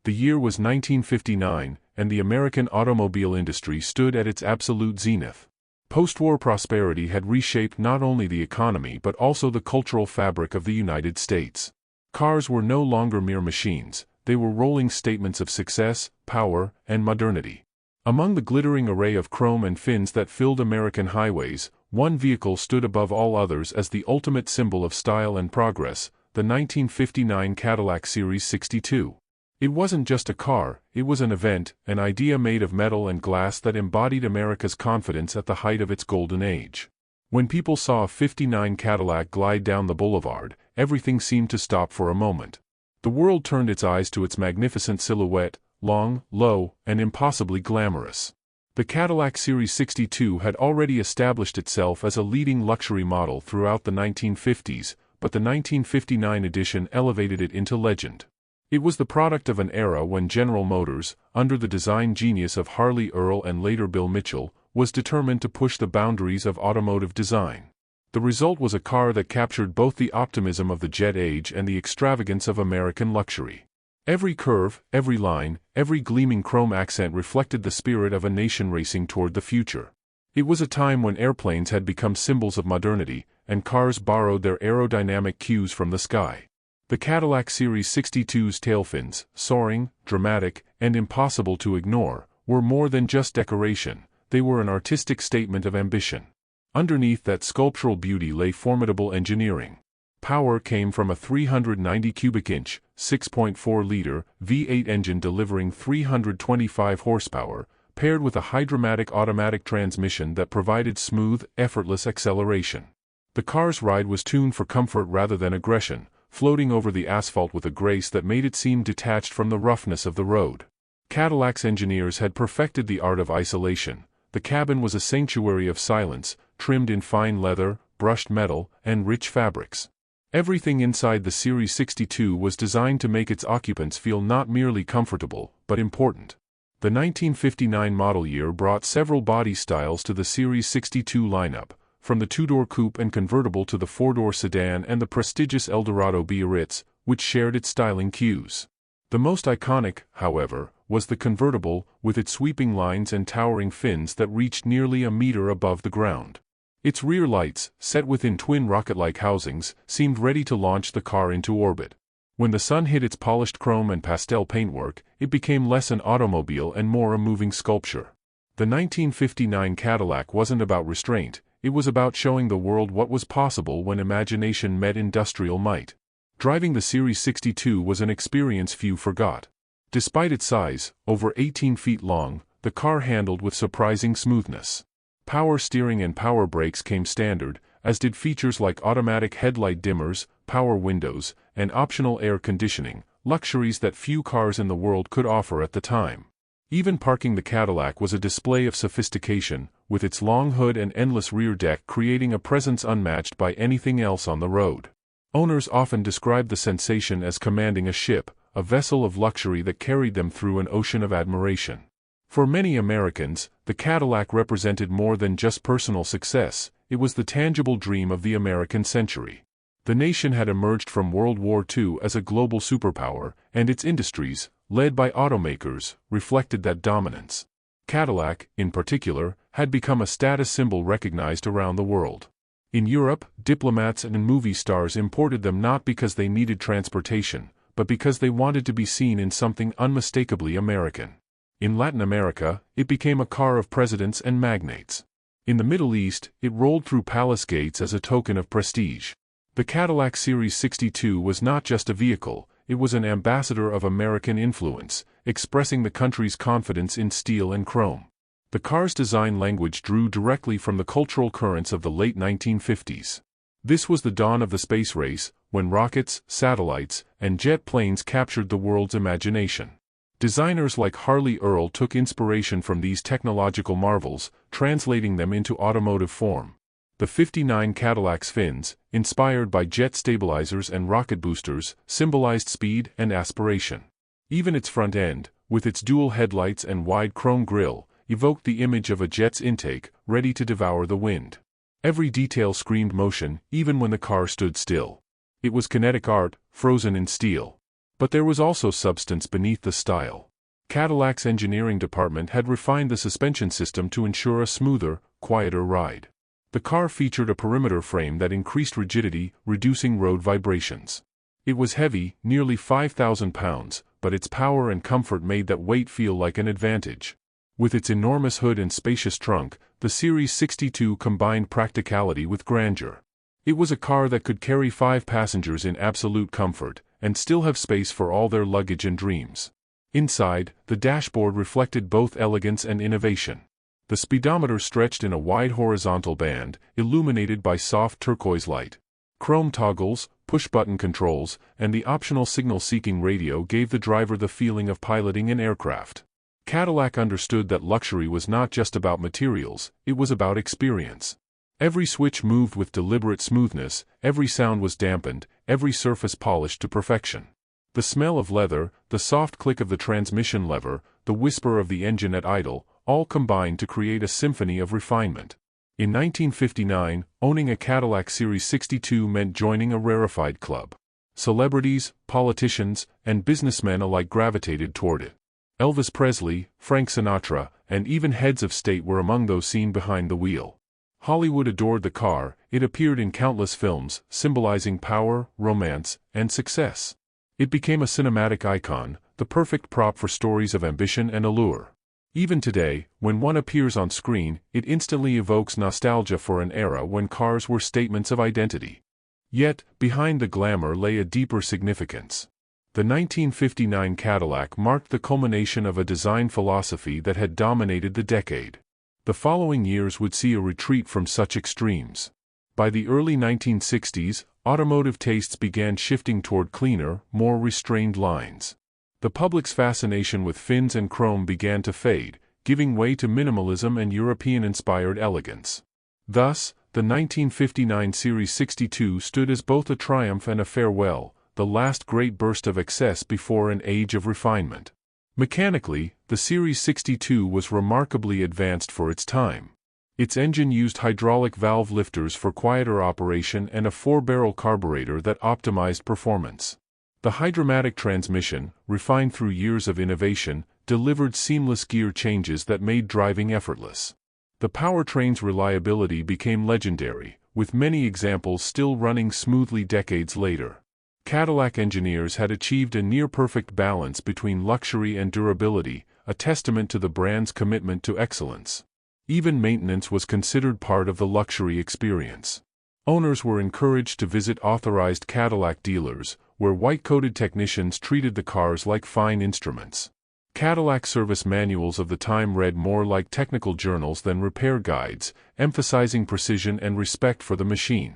The year was 1959, and the American automobile industry stood at its absolute zenith. Post-war prosperity had reshaped not only the economy but also the cultural fabric of the United States. Cars were no longer mere machines, they were rolling statements of success, power, and modernity. Among the glittering array of chrome and fins that filled American highways, one vehicle stood above all others as the ultimate symbol of style and progress, the 1959 Cadillac Series 62. It wasn't just a car, it was an event, an idea made of metal and glass that embodied America's confidence at the height of its golden age. When people saw a '59 Cadillac glide down the boulevard, everything seemed to stop for a moment. The world turned its eyes to its magnificent silhouette, long, low, and impossibly glamorous. The Cadillac Series 62 had already established itself as a leading luxury model throughout the 1950s, but the 1959 edition elevated it into legend. It was the product of an era when General Motors, under the design genius of Harley Earl and later Bill Mitchell, was determined to push the boundaries of automotive design. The result was a car that captured both the optimism of the jet age and the extravagance of American luxury. Every curve, every line, every gleaming chrome accent reflected the spirit of a nation racing toward the future. It was a time when airplanes had become symbols of modernity, and cars borrowed their aerodynamic cues from the sky. The Cadillac Series 62's tailfins, soaring, dramatic, and impossible to ignore, were more than just decoration, they were an artistic statement of ambition. Underneath that sculptural beauty lay formidable engineering. Power came from a 390 cubic inch, 6.4-liter V8 engine delivering 325 horsepower, paired with a hydromatic automatic transmission that provided smooth, effortless acceleration. The car's ride was tuned for comfort rather than aggression, floating over the asphalt with a grace that made it seem detached from the roughness of the road. Cadillac's engineers had perfected the art of isolation. The cabin was a sanctuary of silence, trimmed in fine leather, brushed metal, and rich fabrics. Everything inside the Series 62 was designed to make its occupants feel not merely comfortable, but important. The 1959 model year brought several body styles to the Series 62 lineup, from the two-door coupe and convertible to the four-door sedan and the prestigious Eldorado Biarritz, which shared its styling cues. The most iconic, however, was the convertible, with its sweeping lines and towering fins that reached nearly a meter above the ground. Its rear lights, set within twin rocket-like housings, seemed ready to launch the car into orbit. When the sun hit its polished chrome and pastel paintwork, it became less an automobile and more a moving sculpture. The 1959 Cadillac wasn't about restraint, it was about showing the world what was possible when imagination met industrial might. Driving the Series 62 was an experience few forgot. Despite its size, over 18 feet long, the car handled with surprising smoothness. Power steering and power brakes came standard, as did features like automatic headlight dimmers, power windows, and optional air conditioning, luxuries that few cars in the world could offer at the time. Even parking the Cadillac was a display of sophistication, with its long hood and endless rear deck creating a presence unmatched by anything else on the road. Owners often described the sensation as commanding a ship, a vessel of luxury that carried them through an ocean of admiration. For many Americans, the Cadillac represented more than just personal success, it was the tangible dream of the American century. The nation had emerged from World War II as a global superpower, and its industries, led by automakers, reflected that dominance. Cadillac, in particular, had become a status symbol recognized around the world. In Europe, diplomats and movie stars imported them not because they needed transportation, but because they wanted to be seen in something unmistakably American. In Latin America, it became a car of presidents and magnates. In the Middle East, it rolled through palace gates as a token of prestige. The Cadillac Series 62 was not just a vehicle, it was an ambassador of American influence, expressing the country's confidence in steel and chrome. The car's design language drew directly from the cultural currents of the late 1950s. This was the dawn of the space race, when rockets, satellites, and jet planes captured the world's imagination. Designers like Harley Earl took inspiration from these technological marvels, translating them into automotive form. The '59 Cadillac's fins, inspired by jet stabilizers and rocket boosters, symbolized speed and aspiration. Even its front end, with its dual headlights and wide chrome grille, evoked the image of a jet's intake, ready to devour the wind. Every detail screamed motion, even when the car stood still. It was kinetic art, frozen in steel. But there was also substance beneath the style. Cadillac's engineering department had refined the suspension system to ensure a smoother, quieter ride. The car featured a perimeter frame that increased rigidity, reducing road vibrations. It was heavy, nearly 5,000 pounds, but its power and comfort made that weight feel like an advantage. With its enormous hood and spacious trunk, the Series 62 combined practicality with grandeur. It was a car that could carry 5 passengers in absolute comfort, and still have space for all their luggage and dreams. Inside, the dashboard reflected both elegance and innovation. The speedometer stretched in a wide horizontal band, illuminated by soft turquoise light. Chrome toggles, push-button controls, and the optional signal-seeking radio gave the driver the feeling of piloting an aircraft. Cadillac understood that luxury was not just about materials, it was about experience. Every switch moved with deliberate smoothness, every sound was dampened, every surface polished to perfection. The smell of leather, the soft click of the transmission lever, the whisper of the engine at idle, all combined to create a symphony of refinement. In 1959, owning a Cadillac Series 62 meant joining a rarefied club. Celebrities, politicians, and businessmen alike gravitated toward it. Elvis Presley, Frank Sinatra, and even heads of state were among those seen behind the wheel. Hollywood adored the car, it appeared in countless films, symbolizing power, romance, and success. It became a cinematic icon, the perfect prop for stories of ambition and allure. Even today, when one appears on screen, it instantly evokes nostalgia for an era when cars were statements of identity. Yet, behind the glamour lay a deeper significance. The 1959 Cadillac marked the culmination of a design philosophy that had dominated the decade. The following years would see a retreat from such extremes. By the early 1960s, automotive tastes began shifting toward cleaner, more restrained lines. The public's fascination with fins and chrome began to fade, giving way to minimalism and European-inspired elegance. Thus, the 1959 Series 62 stood as both a triumph and a farewell, the last great burst of excess before an age of refinement. Mechanically, the Series 62 was remarkably advanced for its time. Its engine used hydraulic valve lifters for quieter operation and a 4-barrel carburetor that optimized performance. The hydromatic transmission, refined through years of innovation, delivered seamless gear changes that made driving effortless. The powertrain's reliability became legendary, with many examples still running smoothly decades later. Cadillac engineers had achieved a near-perfect balance between luxury and durability, a testament to the brand's commitment to excellence. Even maintenance was considered part of the luxury experience. Owners were encouraged to visit authorized Cadillac dealers, where white-coated technicians treated the cars like fine instruments. Cadillac service manuals of the time read more like technical journals than repair guides, emphasizing precision and respect for the machine.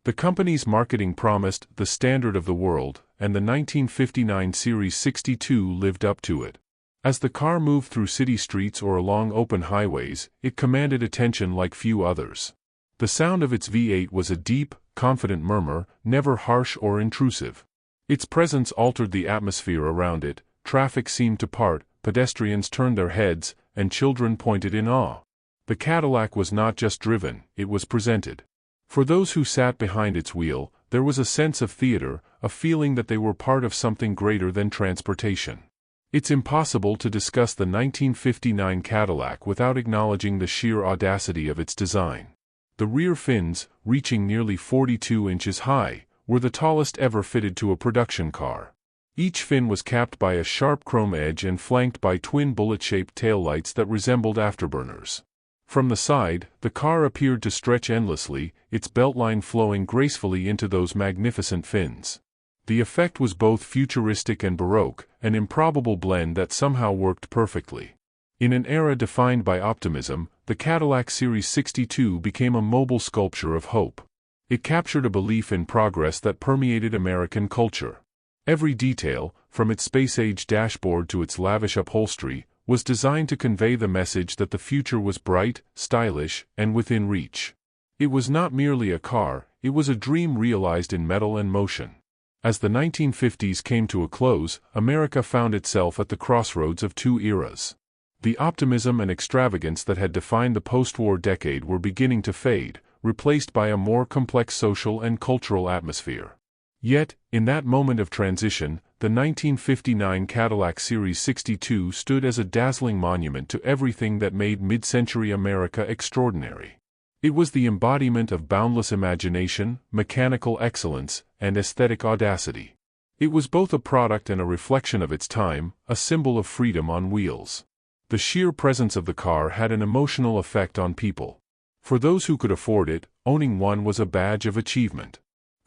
The company's marketing promised the standard of the world, and the 1959 Series 62 lived up to it. As the car moved through city streets or along open highways, it commanded attention like few others. The sound of its V8 was a deep, confident murmur, never harsh or intrusive. Its presence altered the atmosphere around it, traffic seemed to part, pedestrians turned their heads, and children pointed in awe. The Cadillac was not just driven, it was presented. For those who sat behind its wheel, there was a sense of theater, a feeling that they were part of something greater than transportation. It's impossible to discuss the 1959 Cadillac without acknowledging the sheer audacity of its design. The rear fins, reaching nearly 42 inches high, were the tallest ever fitted to a production car. Each fin was capped by a sharp chrome edge and flanked by twin bullet-shaped taillights that resembled afterburners. From the side, the car appeared to stretch endlessly, its beltline flowing gracefully into those magnificent fins. The effect was both futuristic and baroque, an improbable blend that somehow worked perfectly. In an era defined by optimism, the Cadillac Series 62 became a mobile sculpture of hope. It captured a belief in progress that permeated American culture. Every detail, from its space-age dashboard to its lavish upholstery, was designed to convey the message that the future was bright, stylish, and within reach. It was not merely a car, it was a dream realized in metal and motion. As the 1950s came to a close, America found itself at the crossroads of two eras. The optimism and extravagance that had defined the post-war decade were beginning to fade, replaced by a more complex social and cultural atmosphere. Yet, in that moment of transition, the 1959 Cadillac Series 62 stood as a dazzling monument to everything that made mid-century America extraordinary. It was the embodiment of boundless imagination, mechanical excellence, and aesthetic audacity. It was both a product and a reflection of its time, a symbol of freedom on wheels. The sheer presence of the car had an emotional effect on people. For those who could afford it, owning one was a badge of achievement.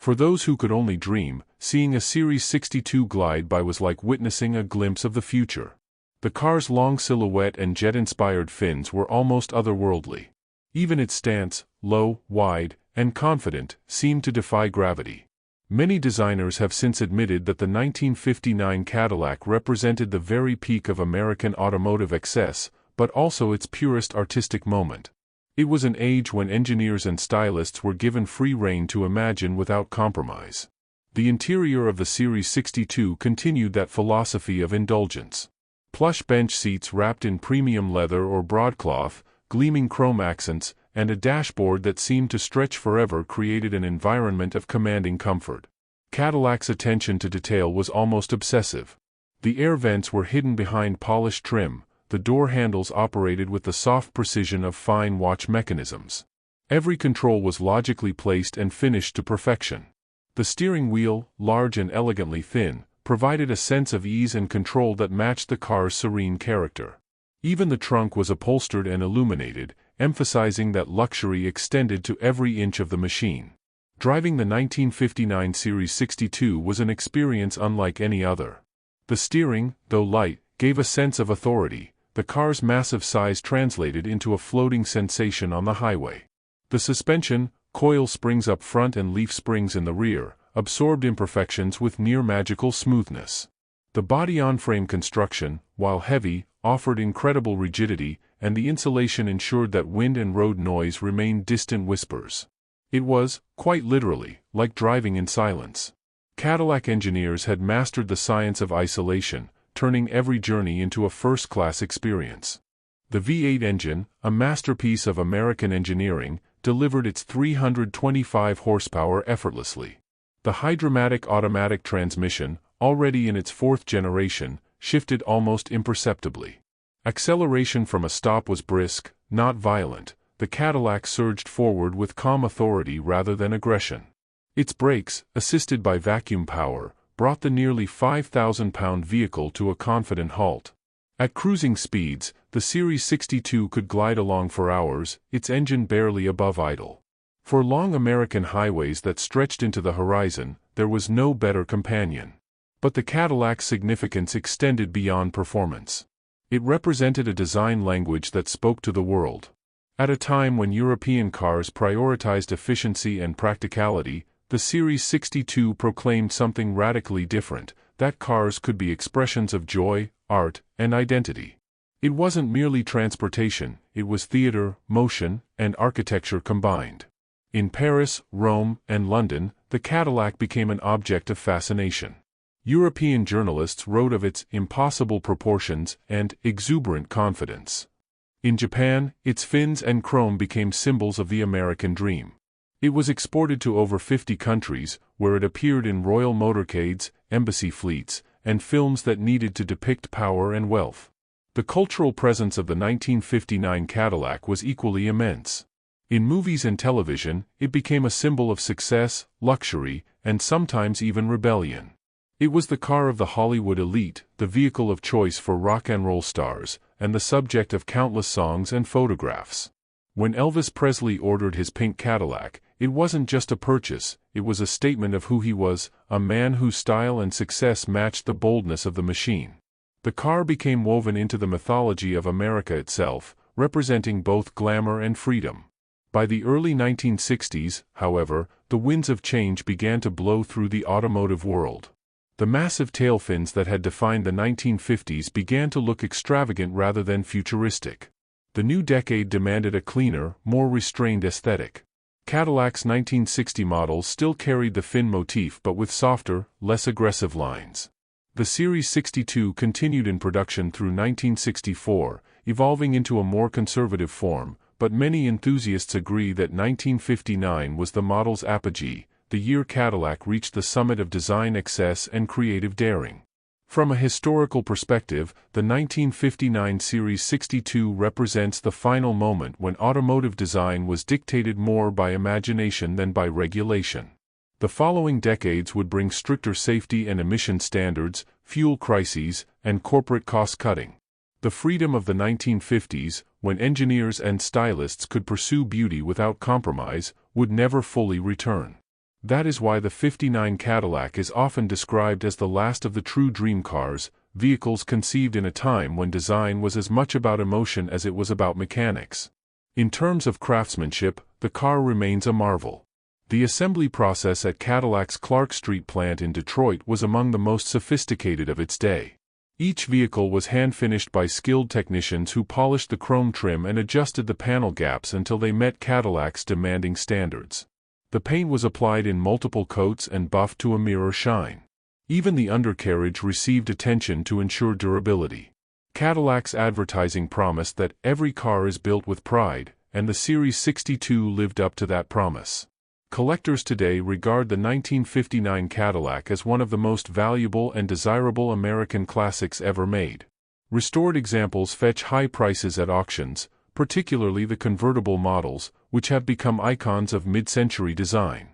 For those who could only dream, seeing a Series 62 glide by was like witnessing a glimpse of the future. The car's long silhouette and jet-inspired fins were almost otherworldly. Even its stance, low, wide, and confident, seemed to defy gravity. Many designers have since admitted that the 1959 Cadillac represented the very peak of American automotive excess, but also its purest artistic moment. It was an age when engineers and stylists were given free rein to imagine without compromise. The interior of the Series 62 continued that philosophy of indulgence. Plush bench seats wrapped in premium leather or broadcloth, gleaming chrome accents, and a dashboard that seemed to stretch forever created an environment of commanding comfort. Cadillac's attention to detail was almost obsessive. The air vents were hidden behind polished trim, the door handles operated with the soft precision of fine watch mechanisms. Every control was logically placed and finished to perfection. The steering wheel, large and elegantly thin, provided a sense of ease and control that matched the car's serene character. Even the trunk was upholstered and illuminated, emphasizing that luxury extended to every inch of the machine. Driving the 1959 Series 62 was an experience unlike any other. The steering, though light, gave a sense of authority. The car's massive size translated into a floating sensation on the highway. The suspension, coil springs up front and leaf springs in the rear, absorbed imperfections with near-magical smoothness. The body-on-frame construction, while heavy, offered incredible rigidity, and the insulation ensured that wind and road noise remained distant whispers. It was, quite literally, like driving in silence. Cadillac engineers had mastered the science of isolation, turning every journey into a first-class experience. The V8 engine, a masterpiece of American engineering, delivered its 325 horsepower effortlessly. The hydromatic automatic transmission, already in its fourth generation, shifted almost imperceptibly. Acceleration from a stop was brisk, not violent. The Cadillac surged forward with calm authority rather than aggression. Its brakes, assisted by vacuum power, brought the nearly 5,000-pound vehicle to a confident halt. At cruising speeds, the Series 62 could glide along for hours, its engine barely above idle. For long American highways that stretched into the horizon, there was no better companion. But the Cadillac's significance extended beyond performance. It represented a design language that spoke to the world. At a time when European cars prioritized efficiency and practicality, the Series 62 proclaimed something radically different, that cars could be expressions of joy, art, and identity. It wasn't merely transportation, it was theater, motion, and architecture combined. In Paris, Rome, and London, the Cadillac became an object of fascination. European journalists wrote of its impossible proportions and exuberant confidence. In Japan, its fins and chrome became symbols of the American dream. It was exported to over 50 countries, where it appeared in royal motorcades, embassy fleets, and films that needed to depict power and wealth. The cultural presence of the 1959 Cadillac was equally immense. In movies and television, it became a symbol of success, luxury, and sometimes even rebellion. It was the car of the Hollywood elite, the vehicle of choice for rock and roll stars, and the subject of countless songs and photographs. When Elvis Presley ordered his pink Cadillac, it wasn't just a purchase, it was a statement of who he was, a man whose style and success matched the boldness of the machine. The car became woven into the mythology of America itself, representing both glamour and freedom. By the early 1960s, however, the winds of change began to blow through the automotive world. The massive tail fins that had defined the 1950s began to look extravagant rather than futuristic. The new decade demanded a cleaner, more restrained aesthetic. Cadillac's 1960 models still carried the fin motif but with softer, less aggressive lines. The Series 62 continued in production through 1964, evolving into a more conservative form, but many enthusiasts agree that 1959 was the model's apogee, the year Cadillac reached the summit of design excess and creative daring. From a historical perspective, the 1959 Series 62 represents the final moment when automotive design was dictated more by imagination than by regulation. The following decades would bring stricter safety and emission standards, fuel crises, and corporate cost-cutting. The freedom of the 1950s, when engineers and stylists could pursue beauty without compromise, would never fully return. That is why the '59 Cadillac is often described as the last of the true dream cars, vehicles conceived in a time when design was as much about emotion as it was about mechanics. In terms of craftsmanship, the car remains a marvel. The assembly process at Cadillac's Clark Street plant in Detroit was among the most sophisticated of its day. Each vehicle was hand-finished by skilled technicians who polished the chrome trim and adjusted the panel gaps until they met Cadillac's demanding standards. The paint was applied in multiple coats and buffed to a mirror shine. Even the undercarriage received attention to ensure durability. Cadillac's advertising promised that every car is built with pride, and the Series 62 lived up to that promise. Collectors today regard the 1959 Cadillac as one of the most valuable and desirable American classics ever made. Restored examples fetch high prices at auctions, particularly the convertible models, which have become icons of mid-century design.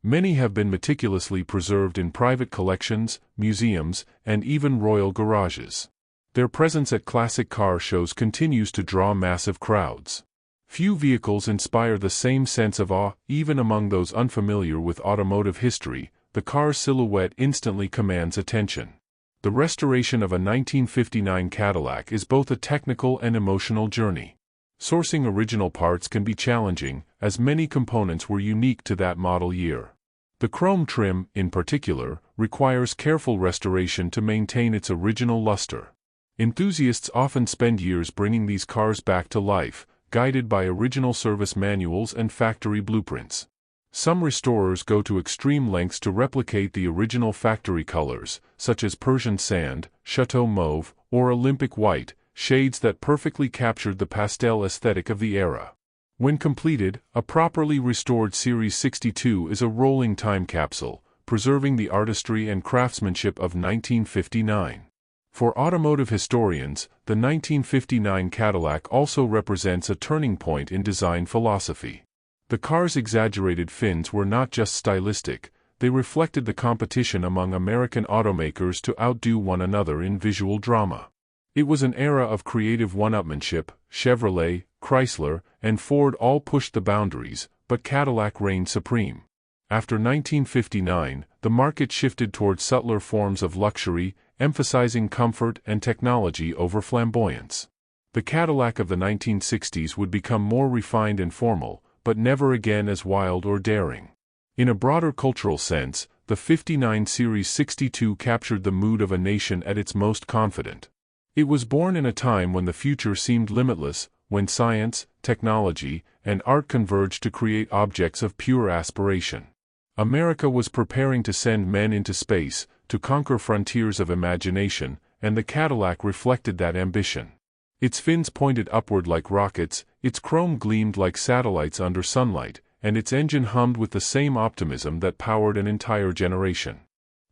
Many have been meticulously preserved in private collections, museums, and even royal garages. Their presence at classic car shows continues to draw massive crowds. Few vehicles inspire the same sense of awe, even among those unfamiliar with automotive history. The car's silhouette instantly commands attention. The restoration of a 1959 Cadillac is both a technical and emotional journey. Sourcing original parts can be challenging, as many components were unique to that model year. The chrome trim, in particular, requires careful restoration to maintain its original luster. Enthusiasts often spend years bringing these cars back to life, guided by original service manuals and factory blueprints. Some restorers go to extreme lengths to replicate the original factory colors, such as Persian sand, Chateau mauve, or Olympic white, shades that perfectly captured the pastel aesthetic of the era. When completed, a properly restored Series 62 is a rolling time capsule, preserving the artistry and craftsmanship of 1959. For automotive historians, the 1959 Cadillac also represents a turning point in design philosophy. The car's exaggerated fins were not just stylistic, they reflected the competition among American automakers to outdo one another in visual drama. It was an era of creative one-upmanship. Chevrolet, Chrysler, and Ford all pushed the boundaries, but Cadillac reigned supreme. After 1959, the market shifted toward subtler forms of luxury, emphasizing comfort and technology over flamboyance. The Cadillac of the 1960s would become more refined and formal, but never again as wild or daring. In a broader cultural sense, the '59 Series 62 captured the mood of a nation at its most confident. It was born in a time when the future seemed limitless, when science, technology, and art converged to create objects of pure aspiration. America was preparing to send men into space, to conquer frontiers of imagination, and the Cadillac reflected that ambition. Its fins pointed upward like rockets, its chrome gleamed like satellites under sunlight, and its engine hummed with the same optimism that powered an entire generation.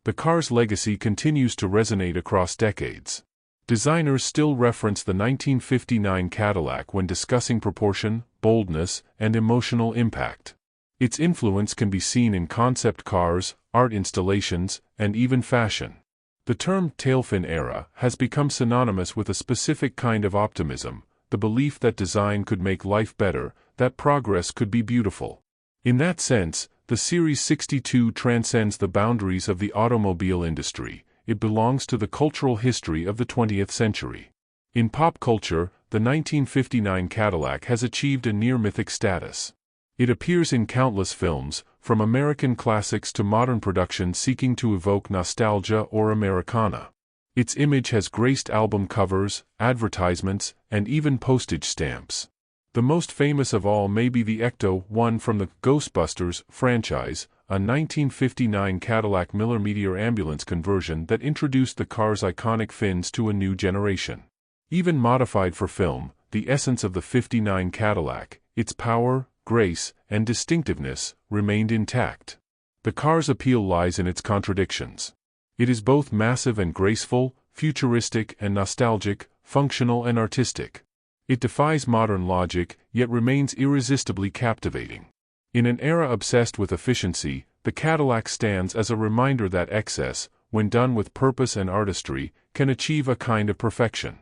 The car's legacy continues to resonate across decades. Designers still reference the 1959 Cadillac when discussing proportion, boldness, and emotional impact. Its influence can be seen in concept cars, art installations, and even fashion. The term tailfin era has become synonymous with a specific kind of optimism, the belief that design could make life better, that progress could be beautiful. In that sense, the Series 62 transcends the boundaries of the automobile industry. It belongs to the cultural history of the 20th century. In pop culture, the 1959 Cadillac has achieved a near-mythic status. It appears in countless films, from American classics to modern productions seeking to evoke nostalgia or Americana. Its image has graced album covers, advertisements, and even postage stamps. The most famous of all may be the Ecto-1 from the Ghostbusters franchise, a 1959 Cadillac Miller Meteor ambulance conversion that introduced the car's iconic fins to a new generation. Even modified for film, the essence of the '59 Cadillac, its power, grace, and distinctiveness, remained intact. The car's appeal lies in its contradictions. It is both massive and graceful, futuristic and nostalgic, functional and artistic. It defies modern logic, yet remains irresistibly captivating. In an era obsessed with efficiency, the Cadillac stands as a reminder that excess, when done with purpose and artistry, can achieve a kind of perfection.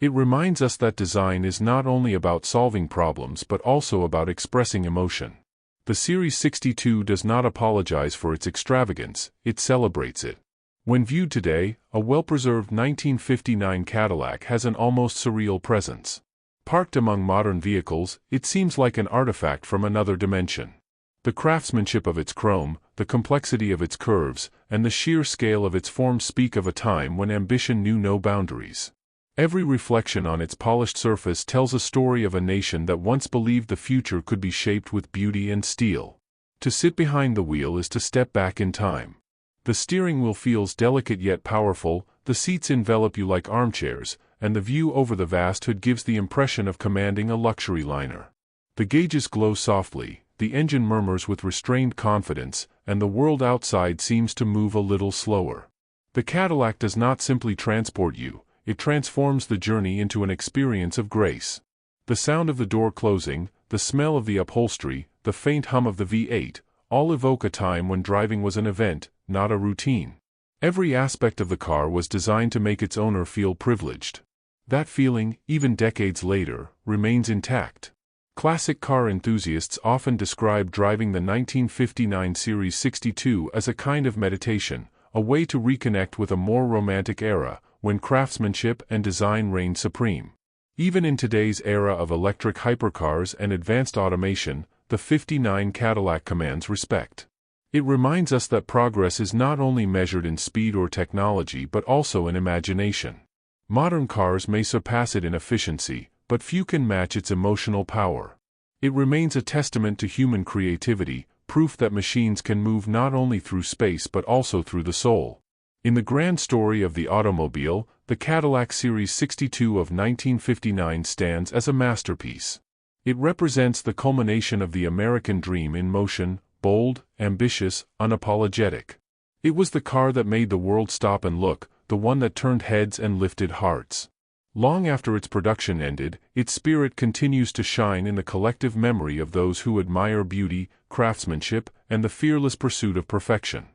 It reminds us that design is not only about solving problems but also about expressing emotion. The Series 62 does not apologize for its extravagance, it celebrates it. When viewed today, a well-preserved 1959 Cadillac has an almost surreal presence. Parked among modern vehicles, it seems like an artifact from another dimension. The craftsmanship of its chrome, the complexity of its curves, and the sheer scale of its form speak of a time when ambition knew no boundaries. Every reflection on its polished surface tells a story of a nation that once believed the future could be shaped with beauty and steel. To sit behind the wheel is to step back in time. The steering wheel feels delicate yet powerful, the seats envelop you like armchairs, and the view over the vast hood gives the impression of commanding a luxury liner. The gauges glow softly, the engine murmurs with restrained confidence, and the world outside seems to move a little slower. The Cadillac does not simply transport you, it transforms the journey into an experience of grace. The sound of the door closing, the smell of the upholstery, the faint hum of the V8, all evoke a time when driving was an event, not a routine. Every aspect of the car was designed to make its owner feel privileged. That feeling, even decades later, remains intact. Classic car enthusiasts often describe driving the 1959 Series 62 as a kind of meditation, a way to reconnect with a more romantic era, when craftsmanship and design reigned supreme. Even in today's era of electric hypercars and advanced automation, the '59 Cadillac commands respect. It reminds us that progress is not only measured in speed or technology but also in imagination. Modern cars may surpass it in efficiency, but few can match its emotional power. It remains a testament to human creativity, proof that machines can move not only through space but also through the soul. In the grand story of the automobile, the Cadillac Series 62 of 1959 stands as a masterpiece. It represents the culmination of the American dream in motion, bold, ambitious, unapologetic. It was the car that made the world stop and look, the one that turned heads and lifted hearts. Long after its production ended, its spirit continues to shine in the collective memory of those who admire beauty, craftsmanship, and the fearless pursuit of perfection.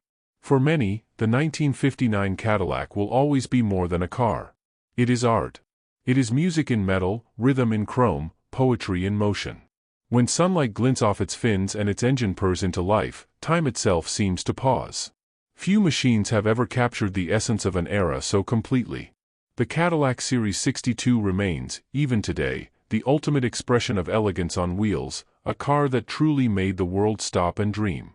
For many, the 1959 Cadillac will always be more than a car. It is art. It is music in metal, rhythm in chrome, poetry in motion. When sunlight glints off its fins and its engine purrs into life, time itself seems to pause. Few machines have ever captured the essence of an era so completely. The Cadillac Series 62 remains, even today, the ultimate expression of elegance on wheels, a car that truly made the world stop and dream.